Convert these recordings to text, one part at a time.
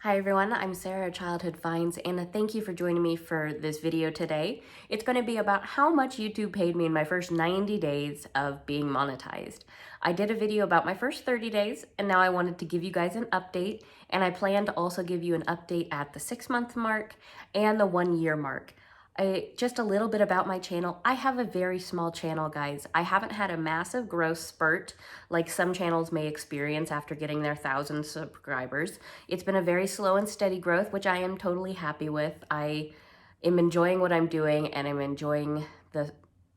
Hi everyone, I'm Sarah at Childhood Finds, and thank you for joining me for this video today. It's going to be about how much YouTube paid me in my first 90 days of being monetized. I did a video about my first 30 days, and now I wanted to give you guys an update, and I plan to also give you an update at the 6-month mark and the 1-year mark. Just a little bit about my channel. I have a very small channel, guys. I haven't had a massive growth spurt like some channels may experience after getting their 1,000 subscribers. It's been a very slow and steady growth, which I am totally happy with. I am enjoying what I'm doing, and I'm enjoying the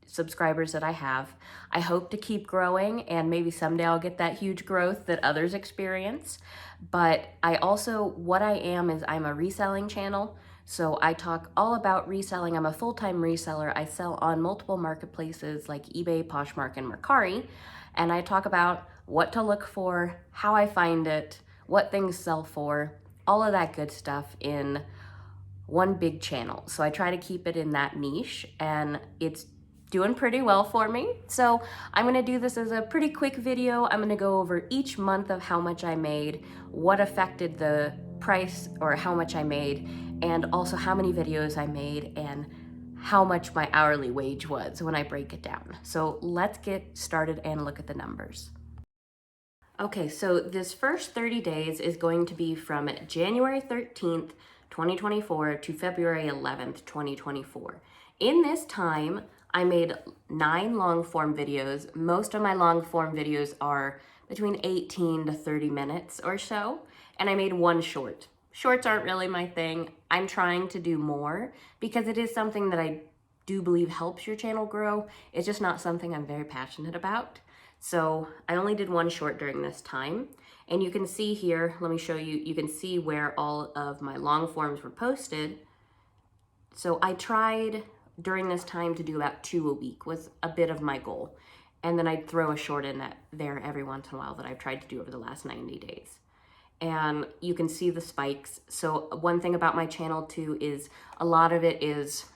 subscribers that I have. I hope to keep growing, and maybe someday I'll get that huge growth that others experience. But what I am is I'm a reselling channel. So I talk all about reselling. I'm a full-time reseller. I sell on multiple marketplaces like eBay, Poshmark, and Mercari. And I talk about what to look for, how I find it, what things sell for, all of that good stuff in one big channel. So I try to keep it in that niche, and it's doing pretty well for me. So I'm gonna do this as a pretty quick video. I'm gonna go over each month of how much I made, what affected the price or how much I made, and also how many videos I made and how much my hourly wage was when I break it down. So let's get started and look at the numbers. Okay, so this first 30 days is going to be from January 13th, 2024 to February 11th, 2024. In this time, I made 9 long form videos. Most of my long form videos are between 18 to 30 minutes or so, and I made 1 short. Shorts aren't really my thing. I'm trying to do more because it is something that I do believe helps your channel grow. It's just not something I'm very passionate about. So I only did 1 short during this time. And you can see here, let me show you, you can see where all of my long forms were posted. So I tried during this time to do about 2 a week was a bit of my goal. And then I'd throw a short in there every once in a while that I've tried to do over the last 90 days. And you can see the spikes. So one thing about my channel too is a lot of it is,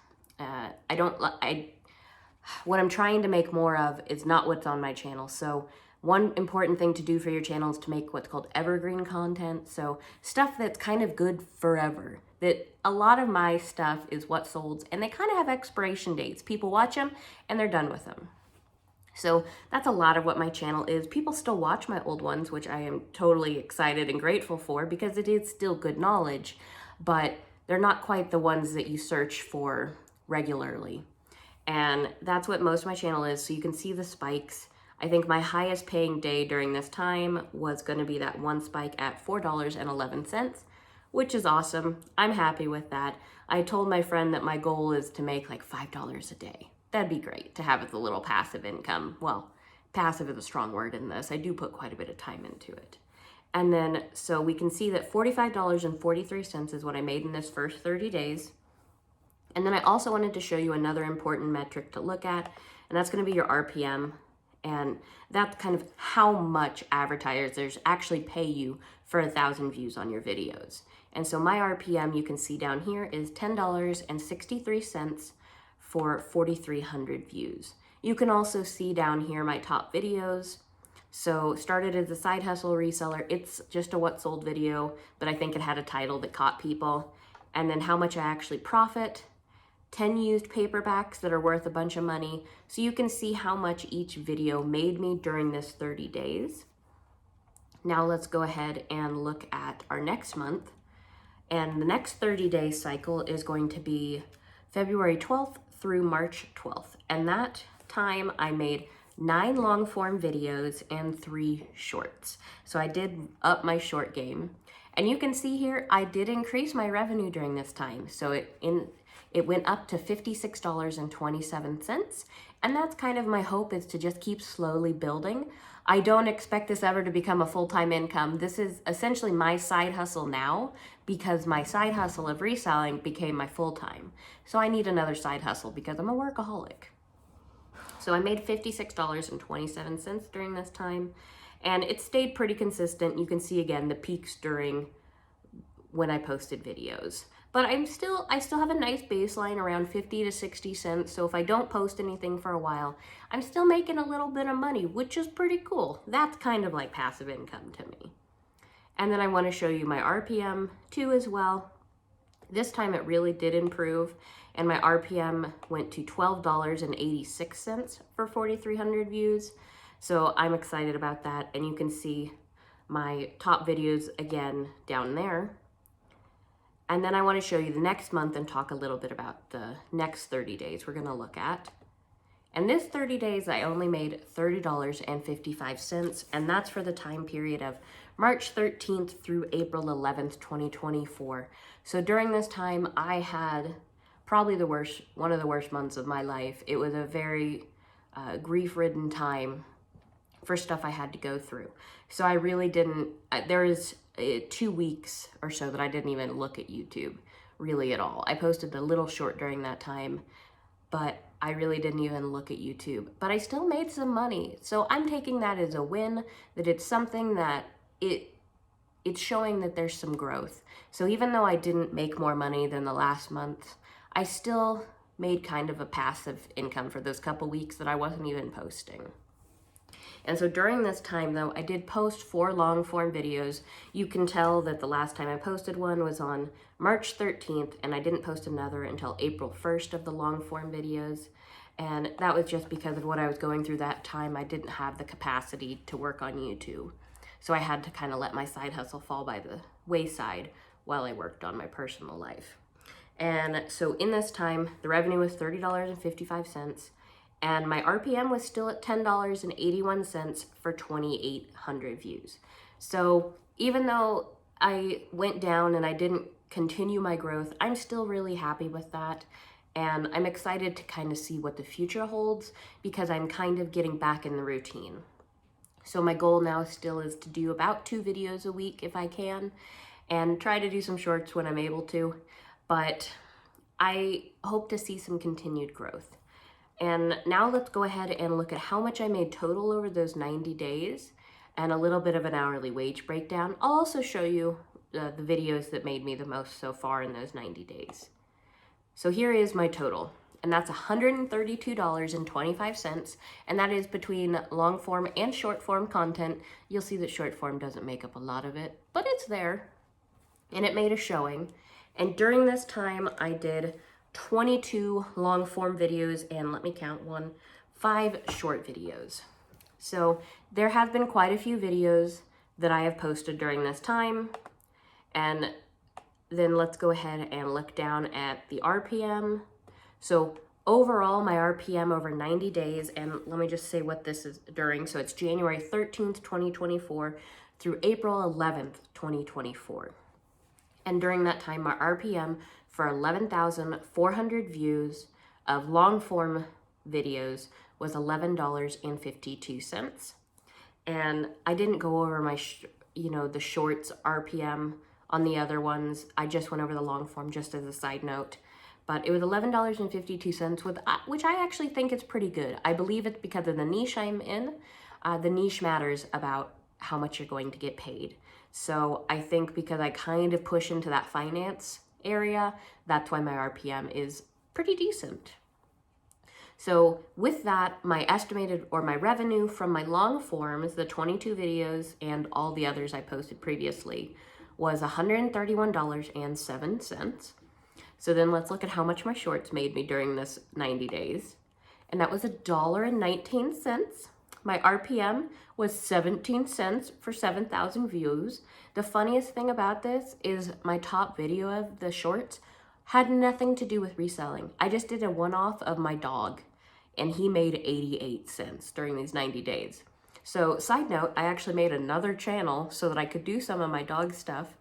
what I'm trying to make more of is not what's on my channel. So one important thing to do for your channel is to make what's called evergreen content. So stuff that's kind of good forever. That a lot of my stuff is what sold, and they kind of have expiration dates. People watch them and they're done with them. So that's a lot of what my channel is. People still watch my old ones, which I am totally excited and grateful for because it is still good knowledge, but they're not quite the ones that you search for regularly. And that's what most of my channel is. So you can see the spikes. I think my highest paying day during this time was going to be that 1 spike at $4.11, which is awesome. I'm happy with that. I told my friend that my goal is to make like $5 a day. That'd be great to have as a little passive income. Well, passive is a strong word in this. I do put quite a bit of time into it. And then, so we can see that $45.43 is what I made in this first 30 days. And then I also wanted to show you another important metric to look at, and that's going to be your RPM. And that's kind of how much advertisers actually pay you for 1,000 views on your videos. And so my RPM, you can see down here, is $10.63 for 4,300 views. You can also see down here my top videos. So started as a side hustle reseller. It's just a what sold video, but I think it had a title that caught people. And then how much I actually profit. 10 used paperbacks that are worth a bunch of money. So you can see how much each video made me during this 30 days. Now let's go ahead and look at our next month. And the next 30-day cycle is going to be February 12th through March 12th. And that time I made 9 long form videos and 3 shorts. So I did up my short game. And you can see here, I did increase my revenue during this time. So it went up to $56.27. And that's kind of my hope, is to just keep slowly building. I don't expect this ever to become a full-time income. This is essentially my side hustle now because my side hustle of reselling became my full-time. So I need another side hustle because I'm a workaholic. So I made $56.27 during this time, and it stayed pretty consistent. You can see again the peaks during when I posted videos. But I still have a nice baseline around 50 to 60 cents. So if I don't post anything for a while, I'm still making a little bit of money, which is pretty cool. That's kind of like passive income to me. And then I want to show you my RPM too as well. This time it really did improve, and my RPM went to $12.86 for 4,300 views. So I'm excited about that, and you can see my top videos again down there. And then I want to show you the next month and talk a little bit about the next 30 days we're going to look at. And this 30 days, I only made $30.55, and that's for the time period of March 13th through April 11th, 2024. So during this time, I had probably one of the worst months of my life. It was a very grief-ridden time for stuff I had to go through. So I really didn't, there was 2 weeks or so that I didn't even look at YouTube really at all. I posted a little short during that time, but I really didn't even look at YouTube. But I still made some money. So I'm taking that as a win, that it's something that it's showing that there's some growth. So even though I didn't make more money than the last month, I still made kind of a passive income for those couple weeks that I wasn't even posting. And so during this time though, I did post 4 long form videos. You can tell that the last time I posted one was on March 13th, and I didn't post another until April 1st of the long form videos. And that was just because of what I was going through that time. I didn't have the capacity to work on YouTube. So I had to kind of let my side hustle fall by the wayside while I worked on my personal life. And so in this time, the revenue was $30.55. And my RPM was still at $10.81 for 2,800 views. So even though I went down and I didn't continue my growth, I'm still really happy with that. And I'm excited to kind of see what the future holds, because I'm kind of getting back in the routine. So my goal now still is to do about 2 videos a week if I can, and try to do some shorts when I'm able to. But I hope to see some continued growth. And now let's go ahead and look at how much I made total over those 90 days and a little bit of an hourly wage breakdown. I'll also show you the videos that made me the most so far in those 90 days. So here is my total, and that's $132.25, and that is between long form and short form content. You'll see that short form doesn't make up a lot of it, but it's there, and it made a showing. And during this time, I did 22 long form videos, and let me count 5 short videos. So there have been quite a few videos that I have posted during this time. And then let's go ahead and look down at the RPM. So overall, my RPM over 90 days, and let me just say what this is during. So it's January 13th, 2024 through April 11th, 2024. And during that time, my RPM for 11,400 views of long form videos was $11.52. And I didn't go over my, the shorts RPM on the other ones. I just went over the long form just as a side note. But it was $11.52, which I actually think is pretty good. I believe it's because of the niche I'm in. The niche matters about how much you're going to get paid. So I think because I kind of push into that finance area, that's why my RPM is pretty decent. So with that, my revenue from my long forms, the 22 videos and all the others I posted previously, was $131.07. So then let's look at how much my shorts made me during this 90 days. And that was $1.19. My RPM was 17 cents for 7,000 views. The funniest thing about this is my top video of the shorts had nothing to do with reselling. I just did a one-off of my dog, and he made 88 cents during these 90 days. So side note, I actually made another channel so that I could do some of my dog stuff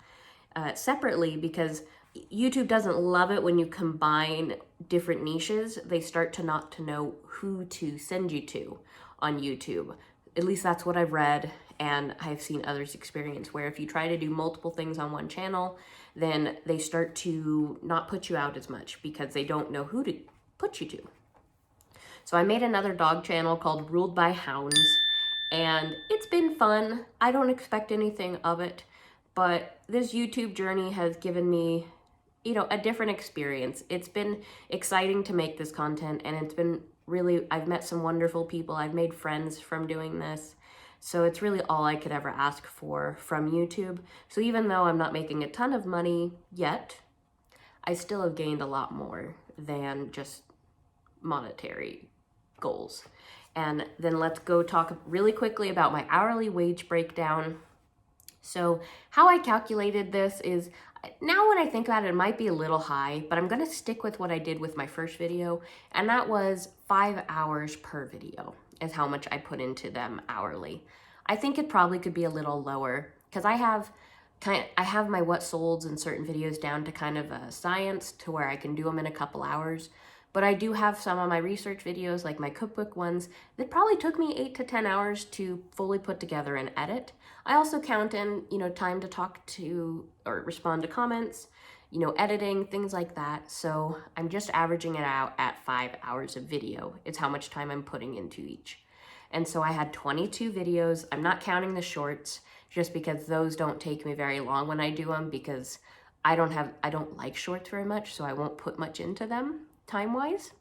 separately, because YouTube doesn't love it when you combine different niches. They start to not to know who to send you to on YouTube. At least that's what I've read, and I've seen others experience, where if you try to do multiple things on one channel, then they start to not put you out as much because they don't know who to put you to. So I made another dog channel called Ruled by Hounds, and it's been fun. I don't expect anything of it, but this YouTube journey has given me, a different experience. It's been exciting to make this content, and it's been really, I've met some wonderful people. I've made friends from doing this. So it's really all I could ever ask for from YouTube. So even though I'm not making a ton of money yet, I still have gained a lot more than just monetary goals. And then let's go talk really quickly about my hourly wage breakdown. So how I calculated this is, now when I think about it, it might be a little high, but I'm gonna stick with what I did with my first video, and that was 5 hours per video is how much I put into them hourly. I think it probably could be a little lower because I have my what solds in certain videos down to kind of a science to where I can do them in a couple hours. But I do have some of my research videos, like my cookbook ones, that probably took me 8 to 10 hours to fully put together and edit. I also count in, time to talk to or respond to comments, editing, things like that. So I'm just averaging it out at 5 hours of video. It's how much time I'm putting into each. And so I had 22 videos. I'm not counting the shorts just because those don't take me very long when I do them, because I don't like shorts very much, so I won't put much into them time-wise.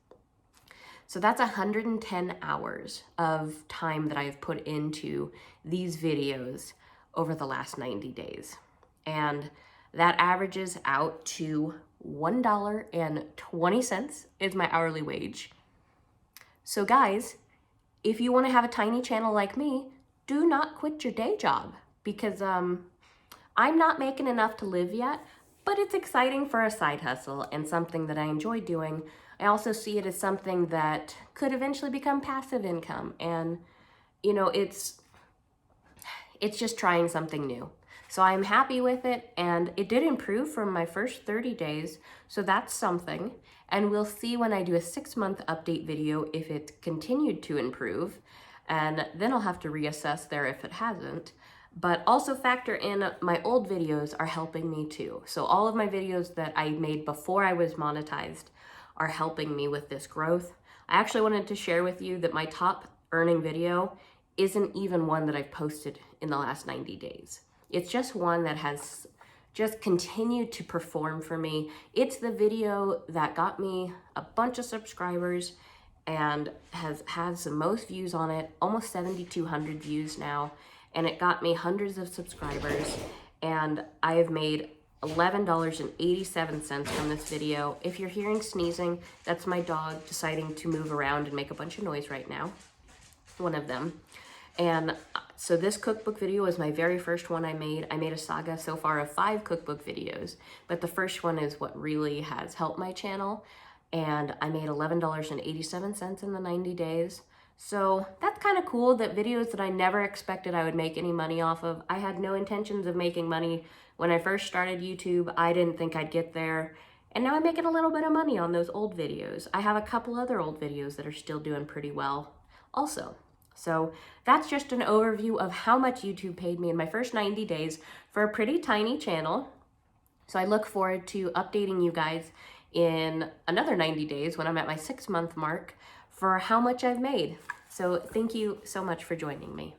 So that's 110 hours of time that I've put into these videos over the last 90 days. And that averages out to $1.20 is my hourly wage. So guys, if you want to have a tiny channel like me, do not quit your day job, because I'm not making enough to live yet, but it's exciting for a side hustle and something that I enjoy doing. I also see it as something that could eventually become passive income, and it's just trying something new. So I'm happy with it, and it did improve from my first 30 days, so that's something. And we'll see when I do a 6-month update video if it continued to improve, and then I'll have to reassess there if it hasn't. But also factor in my old videos are helping me too. So all of my videos that I made before I was monetized are helping me with this growth. I actually wanted to share with you that my top earning video isn't even one that I've posted in the last 90 days. It's just one that has just continued to perform for me. It's the video that got me a bunch of subscribers and has the most views on it, almost 7,200 views now. And it got me hundreds of subscribers, and I have made $11.87 from this video. If you're hearing sneezing, that's my dog deciding to move around and make a bunch of noise right now, one of them. And so this cookbook video was my very first one I made. I made a saga so far of 5 cookbook videos, but the first one is what really has helped my channel, and I made $11.87 in the 90 days. So that's kind of cool, that videos that I never expected I would make any money off of. I had no intentions of making money when I first started YouTube. I didn't think I'd get there. And now I'm making a little bit of money on those old videos. I have a couple other old videos that are still doing pretty well also. So that's just an overview of how much YouTube paid me in my first 90 days for a pretty tiny channel. So I look forward to updating you guys in another 90 days when I'm at my 6-month mark for how much I've made. So thank you so much for joining me.